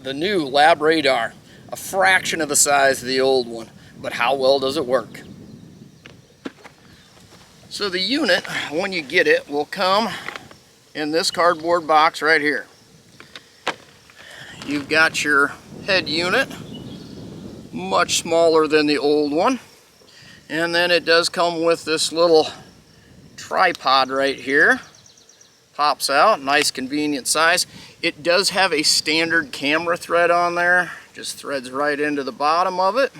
the new Labradar, a fraction of the size of the old one, but how well does it work? So the unit, when you get it, will come in this cardboard box right here. You've got your head unit, much smaller than the old one, and then it does come with this little tripod right here. Pops out, nice convenient size. It does have a standard camera thread on there, just threads right into the bottom of it.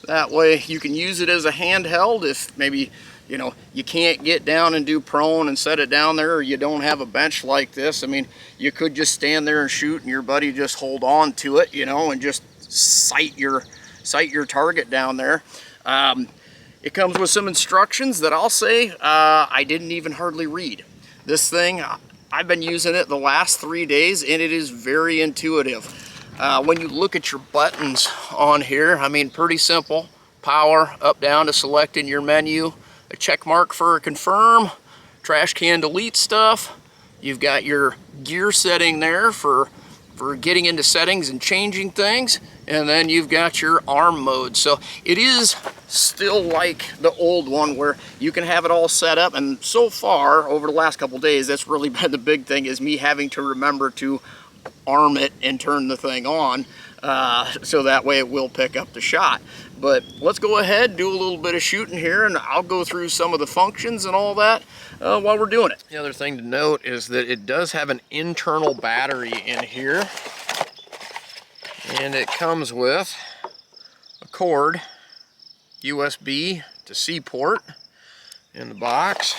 That way you can use it as a handheld if maybe you can't get down and do prone and set it down there, or you don't have a bench like this. I mean, you could just stand there and shoot and your buddy just hold on to it, and just sight your target down there. It comes with some instructions that I'll say I didn't even hardly read. This thing, I've been using it the last 3 days and it is very intuitive. When you look at your buttons on here, I mean, pretty simple. Power, up, down to selecting your menu, a check mark for confirm, trash can delete stuff. You've got your gear setting there for getting into settings and changing things, and then you've got your arm mode. So it is still like the old one where you can have it all set up, and so far over the last couple days that's really been the big thing, is me having to remember to arm it and turn the thing on so that way it will pick up the shot. But let's go ahead, do a little bit of shooting here, and I'll go through some of the functions and all that while we're doing it. The other thing to note is that it does have an internal battery in here, and it comes with a cord, USB to C port in the box.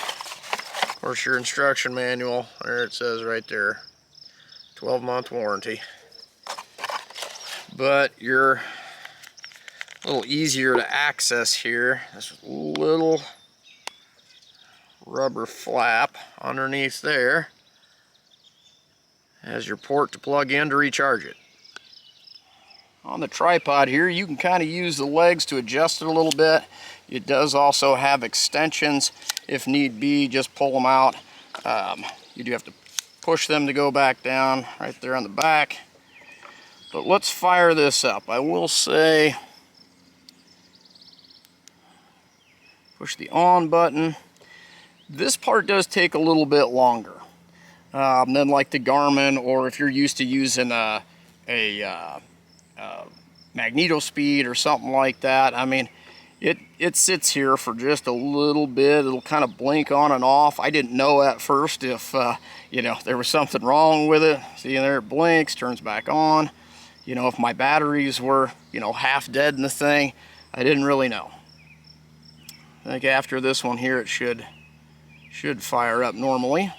Of course, your instruction manual, there it says right there, 12-month warranty. But you're a little easier to access here. This little rubber flap underneath there has your port to plug in to recharge it. On the tripod here, you can kind of use the legs to adjust it a little bit. It does also have extensions if need be. Just pull them out. You do have to push them to go back down right there on the back. But let's fire this up. I will say, push the on button. This part does take a little bit longer than like the Garmin, or if you're used to using a magneto speed or something like that. I mean, it sits here for just a little bit. It'll kind of blink on and off. I didn't know at first if there was something wrong with it. See, there it blinks, turns back on. If my batteries were half dead in the thing, I didn't really know. I think after this one here, it should fire up normally.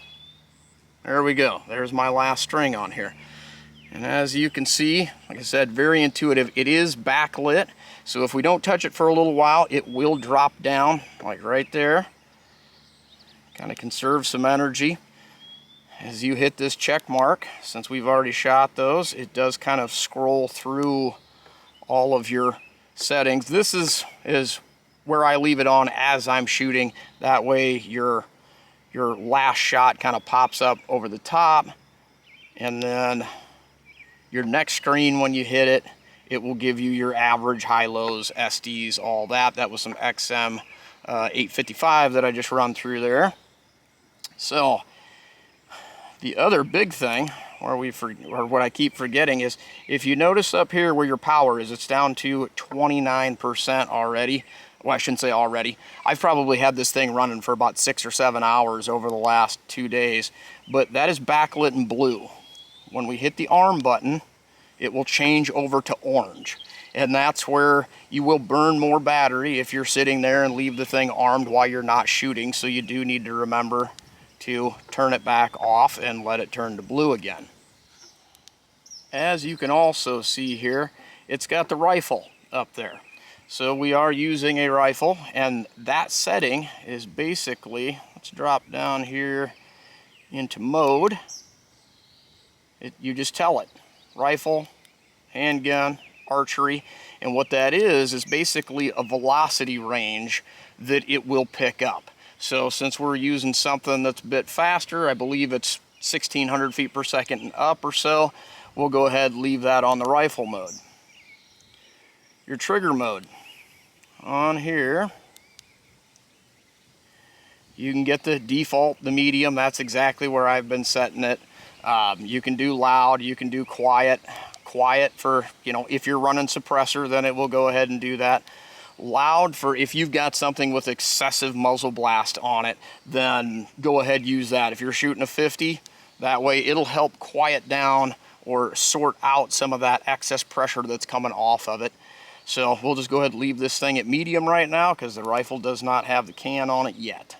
There we go. There's my last string on here. And as you can see, like I said, very intuitive. It is backlit, so if we don't touch it for a little while, it will drop down, like right there. Kind of conserve some energy. As you hit this check mark, since we've already shot those, it does kind of scroll through all of your settings. This is where I leave it on as I'm shooting. That way your last shot kind of pops up over the top, and then your next screen, when you hit it, it will give you your average, high, lows, SDs, all that. That was some XM 855 that I just run through there. So the other big thing, or what I keep forgetting, is if you notice up here where your power is, it's down to 29% already. Well, I shouldn't say already. I've probably had this thing running for about 6 or 7 hours over the last 2 days, but that is backlit in blue. When we hit the arm button, it will change over to orange. And that's where you will burn more battery if you're sitting there and leave the thing armed while you're not shooting. So you do need to remember to turn it back off and let it turn to blue again. As you can also see here, it's got the rifle up there. So we are using a rifle, and that setting is basically, let's drop down here into mode. You just tell it, rifle, handgun, archery, and what that is basically a velocity range that it will pick up. So since we're using something that's a bit faster, I believe it's 1,600 feet per second and up or so, we'll go ahead and leave that on the rifle mode. Your trigger mode. On here, you can get the default, the medium. That's exactly where I've been setting it. You can do loud, you can do quiet. Quiet for, you know, if you're running suppressor, then it will go ahead and do that. Loud for if you've got something with excessive muzzle blast on it, then go ahead, use that. If you're shooting a 50, that way it'll help quiet down or sort out some of that excess pressure that's coming off of it. So we'll just go ahead and leave this thing at medium right now because the rifle does not have the can on it yet.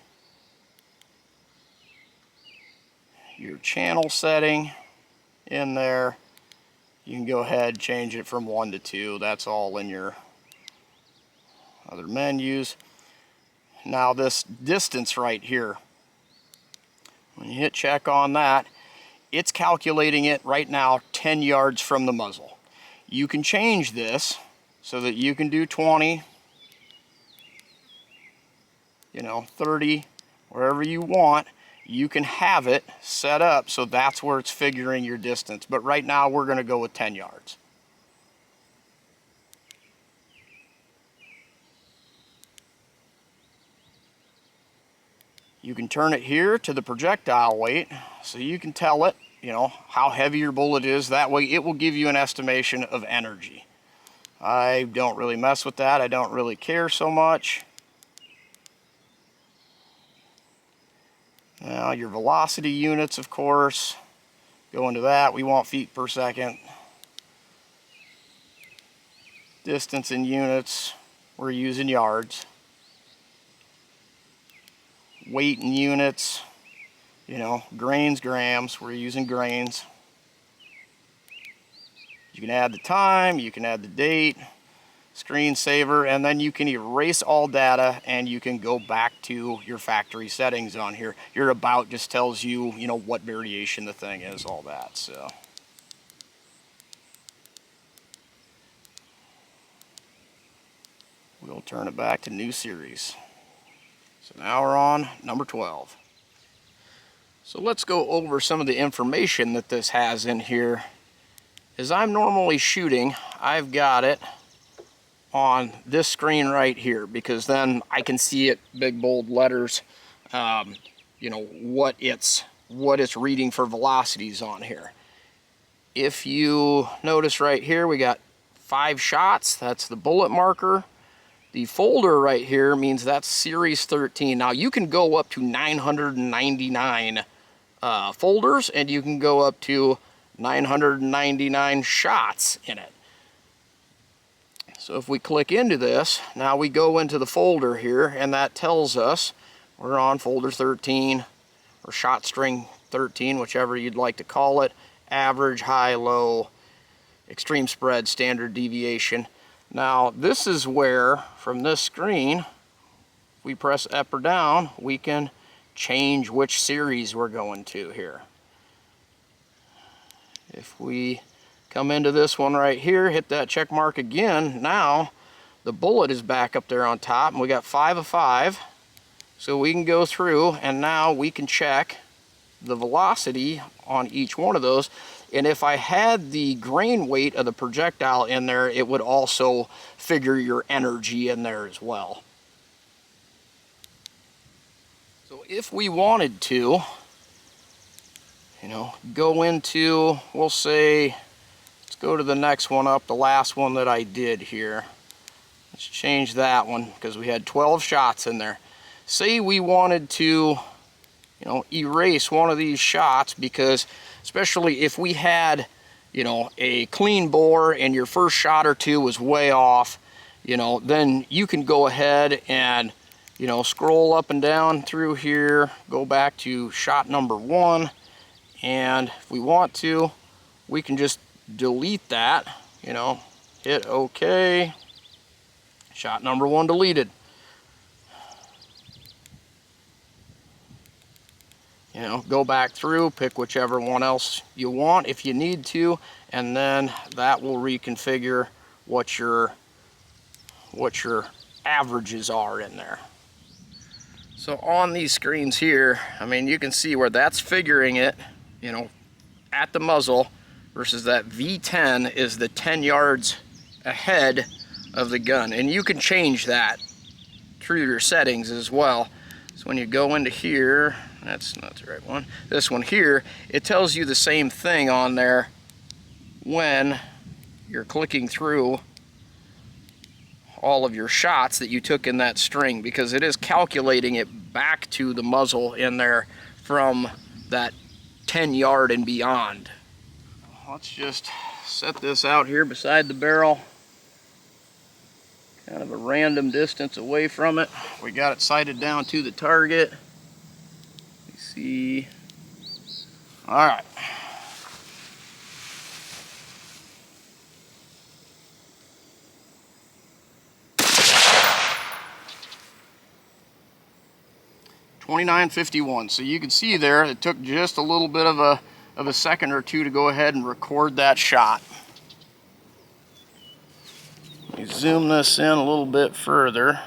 Your channel setting in there, you can go ahead and change it from 1 to 2. That's all in your other menus. Now this distance right here, when you hit check on that, it's calculating it right now 10 yards from the muzzle. You can change this so that you can do 20, you know, 30, wherever you want. You can have it set up so that's where it's figuring your distance. But right now we're going to go with 10 yards. You can turn it here to the projectile weight so you can tell it, you know, how heavy your bullet is. That way it will give you an estimation of energy. I don't really mess with that. I don't really care so much. Now your velocity units, of course, go into that. We want feet per second. Distance in units, we're using yards. Weight in units, you know, grains, grams, we're using grains. You can add the time, you can add the date, screensaver, and then you can erase all data and you can go back to your factory settings on here. Your about just tells you, you know, what variation the thing is, all that. So we'll turn it back to new series. So now we're on number 12. So let's go over some of the information that this has in here. As I'm normally shooting, I've got it on this screen right here because then I can see it big bold letters, you know, what it's reading for velocities on here. If you notice right here, we got 5 shots. That's the bullet marker. The folder right here means that's series 13. Now you can go up to 999 folders, and you can go up to 999 shots in it. So if we click into this, now we go into the folder here, and that tells us we're on folder 13 or shot string 13, whichever you'd like to call it. Average, high, low, extreme spread, standard deviation. Now this is where, from this screen, if we press up or down, we can change which series we're going to here. If we come into this one right here, hit that check mark again, now the bullet is back up there on top, and we got 5 of 5. So we can go through, and now we can check the velocity on each one of those. And if I had the grain weight of the projectile in there, it would also figure your energy in there as well. So if we wanted to, you know, go into, we'll say, let's go to the next one up, the last one that I did here. Let's change that one because we had 12 shots in there. Say we wanted to, you know, erase one of these shots, because especially if we had, you know, a clean bore and your first shot or two was way off, you know, then you can go ahead and, you know, scroll up and down through here, go back to shot number 1, and if we want to, we can just delete that, you know, hit OK, shot number 1 deleted. You know, go back through, pick whichever one else you want if you need to, and then that will reconfigure what your averages are in there. So on these screens here, I mean, you can see where that's figuring it, you know, at the muzzle versus that V10 is the 10 yards ahead of the gun. And you can change that through your settings as well. So when you go into here, that's not the right one, this one here, it tells you the same thing on there when you're clicking through all of your shots that you took in that string, because it is calculating it back to the muzzle in there from that 10 yard and beyond. Let's just set this out here beside the barrel, kind of a random distance away from it. We got it sighted down to the target. You see, all right. .2951. So you can see there, it took just a little bit of a second or two to go ahead and record that shot. Let me zoom this in a little bit further.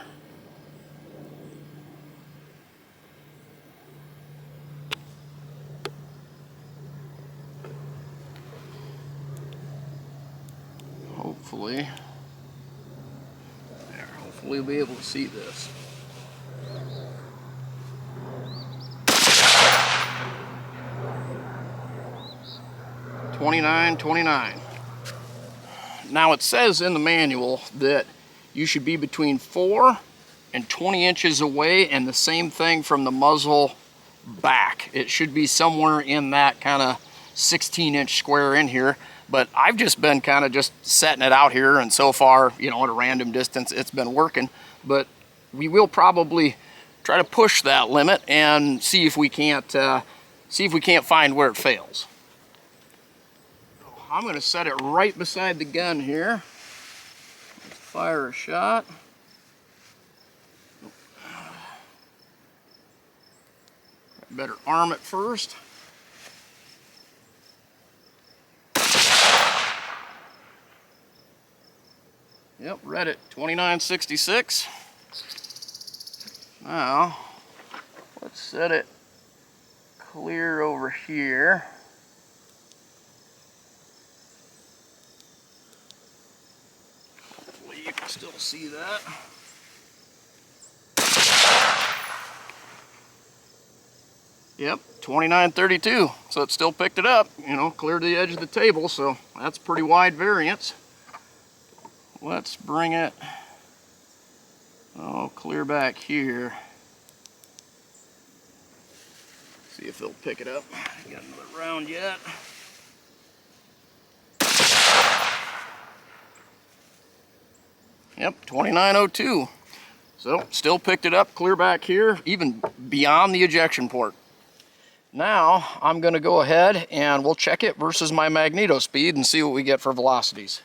Hopefully we'll be able to see this. .2929. Now it says in the manual that you should be between 4 and 20 inches away, and the same thing from the muzzle back. It should be somewhere in that kind of 16-inch square in here, but I've just been kind of just setting it out here, and so far, you know, at a random distance, it's been working. But we will probably try to push that limit and see if we can't find where it fails. I'm going to set it right beside the gun here. Fire a shot. Better arm it first. Yep, read it. .2966. Now, let's set it clear over here. Hopefully you can still see that. Yep, .2932. So it still picked it up, you know, cleared the edge of the table, so that's pretty wide variance. Let's bring it, clear back here. See if they'll pick it up. Got another round yet. Yep, .2902. So still picked it up clear back here, even beyond the ejection port. Now I'm going to go ahead and we'll check it versus my magneto speed and see what we get for velocities.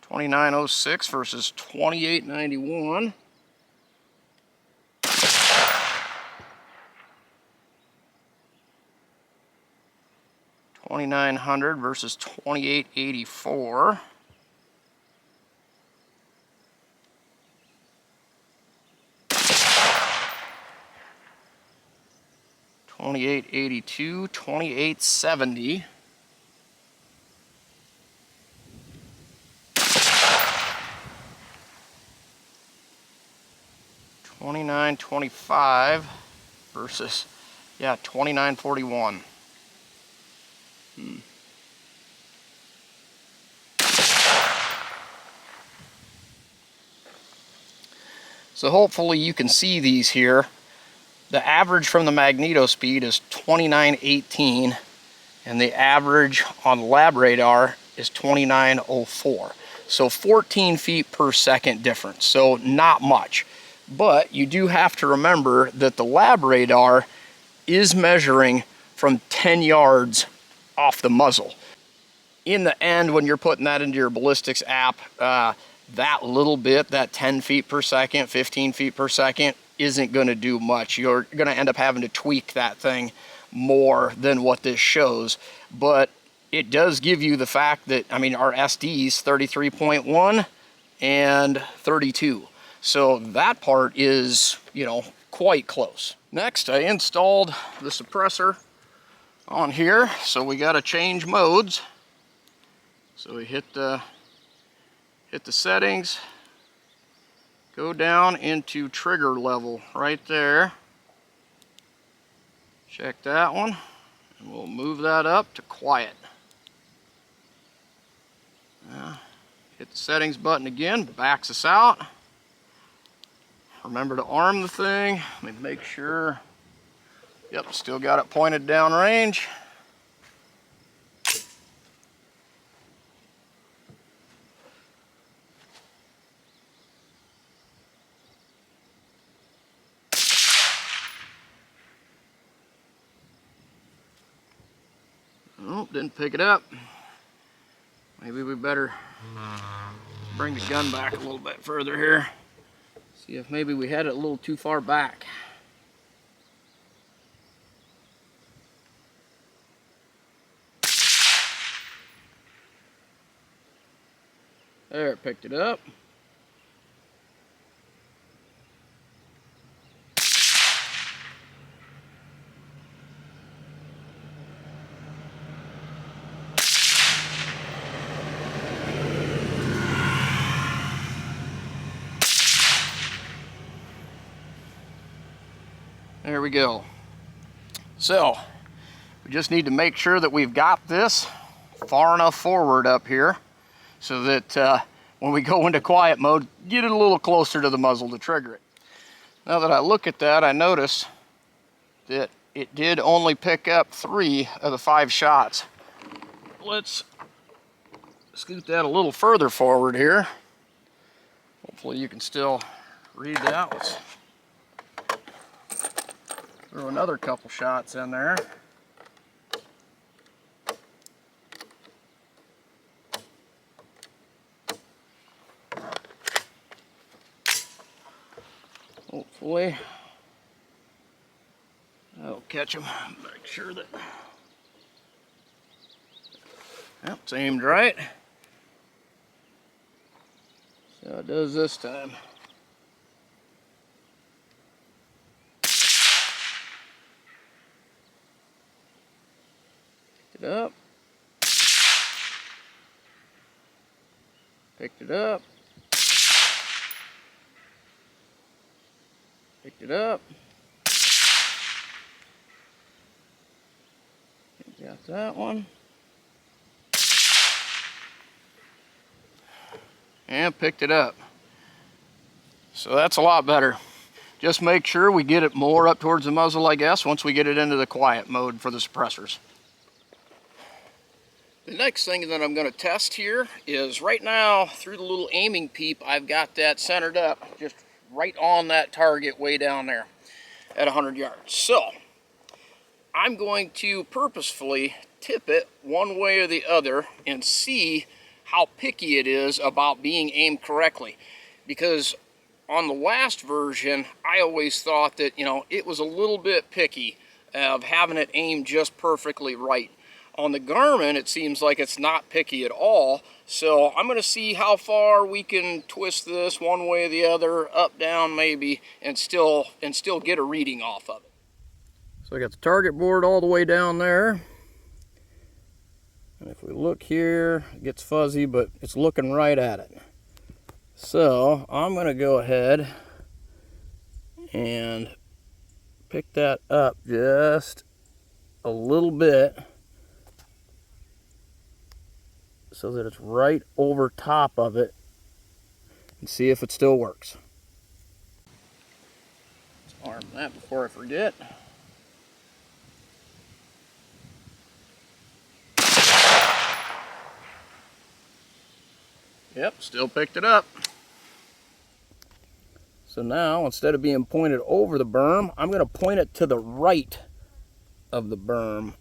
.2906 versus .2891. .2900 versus .2884. .2882, .2870. .2925 versus, yeah, .2941. So hopefully you can see these here. The average from the magneto speed is .2918, and the average on Labradar is .2904. So 14 feet per second difference, so not much. But you do have to remember that the Labradar is measuring from 10 yards off the muzzle. In the end, when you're putting that into your ballistics app, that little bit, that 10 feet per second, 15 feet per second, isn't going to do much. You're going to end up having to tweak that thing more than what this shows. But it does give you the fact that, I mean, our SD's 33.1 and 32. So that part is, you know, quite close. Next, I installed the suppressor on here, so we got to change modes. So we hit the settings, go down into trigger level right there. Check that one, and we'll move that up to quiet. Hit the settings button again, backs us out. Remember to arm the thing. Let me make sure. Yep, still got it pointed down range. Oh, didn't pick it up. Maybe we better bring the gun back a little bit further here. See if maybe we had it a little too far back. There, it picked it up. There we go. So, we just need to make sure that we've got this far enough forward up here so that when we go into quiet mode, get it a little closer to the muzzle to trigger it. Now that I look at that, I notice that it did only pick up 3 of the 5 shots. Let's scoot that a little further forward here. Hopefully you can still read that. Let's throw another couple shots in there. Hopefully that'll catch them. Make sure that, yep, it's aimed right. See how it does this time. Picked it up. Picked it up. Picked it up. Got that one. And picked it up. So that's a lot better. Just make sure we get it more up towards the muzzle, I guess, once we get it into the quiet mode for the suppressors. The next thing that I'm going to test here is right now through the little aiming peep, I've got that centered up just right on that target way down there at 100 yards. So I'm going to purposefully tip it one way or the other and see how picky it is about being aimed correctly. Because on the last version, I always thought that, you know, it was a little bit picky of having it aimed just perfectly right. On the Garmin, it seems like it's not picky at all. So I'm going to see how far we can twist this one way or the other, up, down maybe, and still get a reading off of it. So I got the target board all the way down there. And if we look here, it gets fuzzy, but it's looking right at it. So I'm going to go ahead and pick that up just a little bit so that it's right over top of it and see if it still works. Let's arm that before I forget. Yep, still picked it up. So now, instead of being pointed over the berm, I'm going to point it to the right of the berm,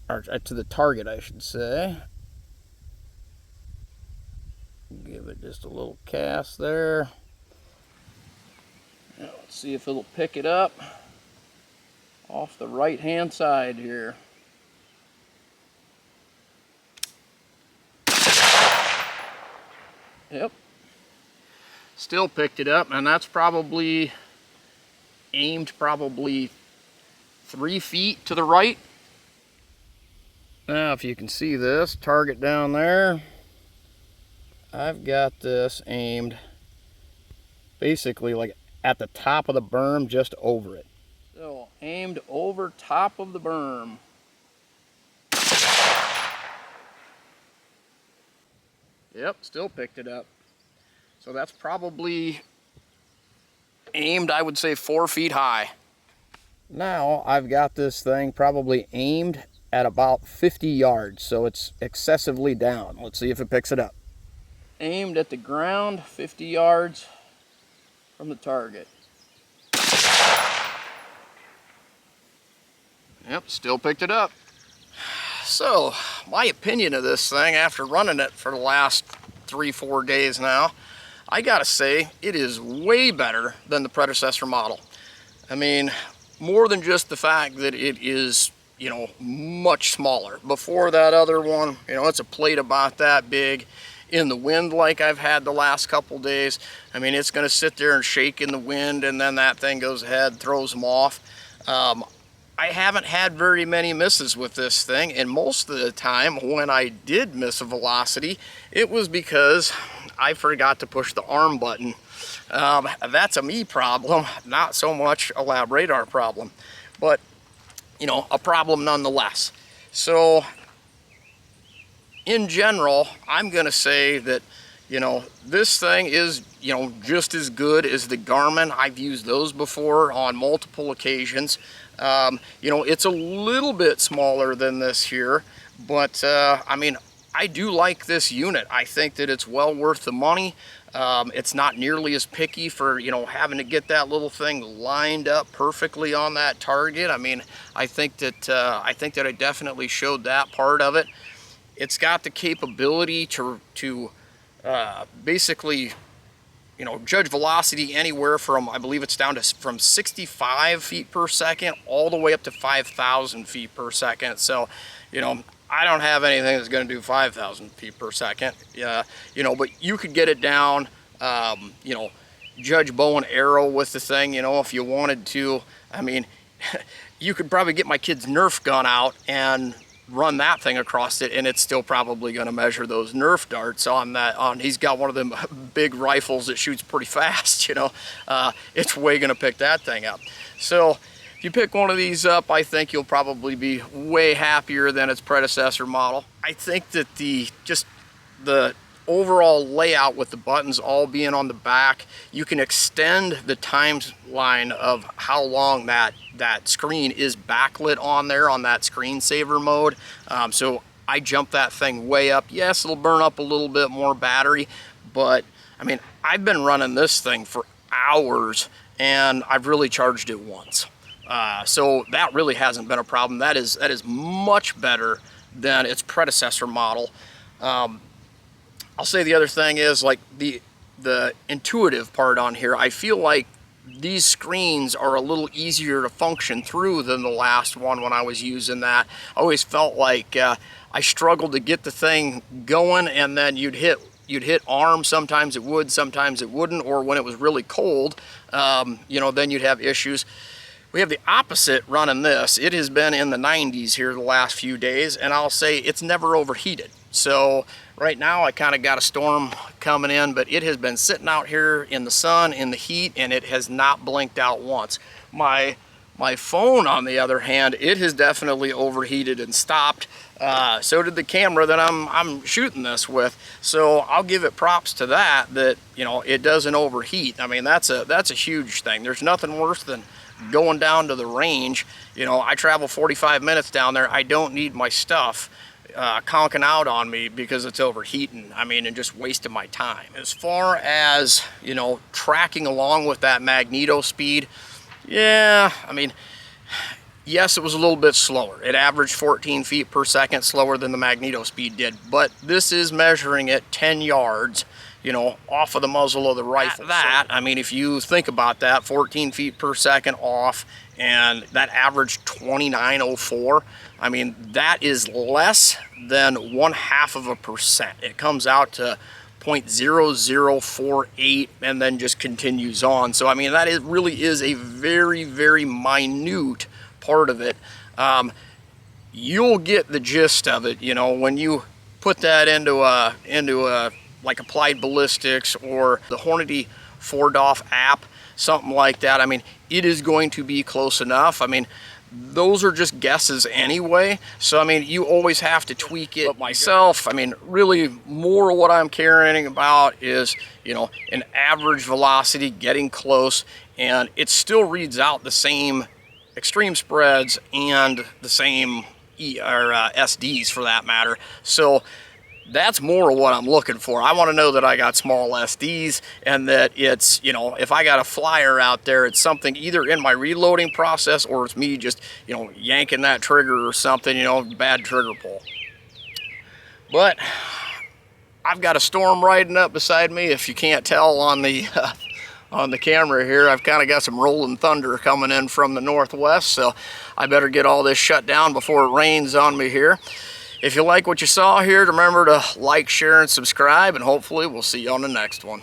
or to the target, I should say. Give it just a little cast there. Now, let's see if it'll pick it up off the right-hand side here. Yep, Still picked it up, and that's probably aimed probably 3 feet to the right. Now if you can see this target down there, I've got this aimed basically like at the top of the berm, just over it. So aimed over top of the berm. Yep, still picked it up. So that's probably aimed, I would say, 4 feet high. Now I've got this thing probably aimed at about 50 yards, so it's excessively down. Let's see if it picks it up. Aimed at the ground, 50 yards from the target. Yep, still picked it up. So, my opinion of this thing after running it for the last 3-4 days now, I gotta say, it is way better than the predecessor model. I mean, more than just the fact that it is, you know, much smaller. Before that other one, you know, it's a plate about that big. In the wind like I've had the last couple days, I mean, it's gonna sit there and shake in the wind, and then that thing goes ahead, throws them off. I haven't had very many misses with this thing, and most of the time when I did miss a velocity, it was because I forgot to push the arm button. That's a me problem, not so much a Labradar problem, but you know, a problem nonetheless. So in general, I'm gonna say that, you know, this thing is, you know, just as good as the Garmin. I've used those before on multiple occasions. You know, it's a little bit smaller than this here, but I mean, I do like this unit. I think that it's well worth the money. It's not nearly as picky for, you know, having to get that little thing lined up perfectly on that target. I mean, I think that I definitely showed that part of it. It's got the capability to basically, you know, judge velocity anywhere from, I believe it's down to from 65 feet per second all the way up to 5,000 feet per second. So, you know, I don't have anything that's going to do 5,000 feet per second. Yeah, you know, but you could get it down, you know, judge bow and arrow with the thing, you know, if you wanted to. I mean, you could probably get my kid's Nerf gun out and run that thing across it, and it's still probably going to measure those Nerf darts on that. He's got one of them big rifles that shoots pretty fast, you know. It's way going to pick that thing up. So if you pick one of these up, I think you'll probably be way happier than its predecessor model. I think that the overall layout with the buttons all being on the back, you can extend the timeline of how long that screen is backlit on there on that screensaver mode. So I jumped that thing way up. Yes, it'll burn up a little bit more battery, but I mean, I've been running this thing for hours and I've really charged it once. So that really hasn't been a problem. That is much better than its predecessor model. I'll say the other thing is, like, the intuitive part on here, I feel like these screens are a little easier to function through than the last one when I was using that. I always felt like I struggled to get the thing going, and then you'd hit arm, sometimes it would, sometimes it wouldn't, or when it was really cold, you know, then you'd have issues. We have the opposite running this. It has been in the 90s here the last few days, and I'll say it's never overheated. So right now I kind of got a storm coming in, but it has been sitting out here in the sun, in the heat, and it has not blinked out once. My phone, on the other hand, it has definitely overheated and stopped. So did the camera that I'm shooting this with. So I'll give it props to that you know, it doesn't overheat. I mean, that's a huge thing. There's nothing worse than going down to the range. You know, I travel 45 minutes down there. I don't need my stuff conking out on me because it's overheating. I mean, and just wasting my time. As far as, you know, tracking along with that magneto speed, yeah, I mean, yes, it was a little bit slower. It averaged 14 feet per second slower than the magneto speed did, but this is measuring at 10 yards, you know, off of the muzzle of the rifle. I mean, if you think about that, 14 feet per second off, and that averaged 29.04, I mean, that is less than 0.5%. It comes out to 0.0048 and then just continues on. So I mean, that really is a very, very minute part of it. You'll get the gist of it, you know, when you put that into a like Applied Ballistics or the Hornady 4DOF app, something like that. I mean, it is going to be close enough. I mean, those are just guesses anyway, so I mean, you always have to tweak it. But myself, I mean, really more of what I'm caring about is, you know, an average velocity, getting close, and it still reads out the same extreme spreads and the same SDs for that matter. So that's more of what I'm looking for. I want to know that I got small SDs and that it's, you know, if I got a flyer out there, it's something either in my reloading process or it's me just, you know, yanking that trigger or something, you know, bad trigger pull. But I've got a storm riding up beside me. If you can't tell on the camera here, I've kind of got some rolling thunder coming in from the northwest, so I better get all this shut down before it rains on me here. If you like what you saw here, remember to like, share, and subscribe, and hopefully we'll see you on the next one.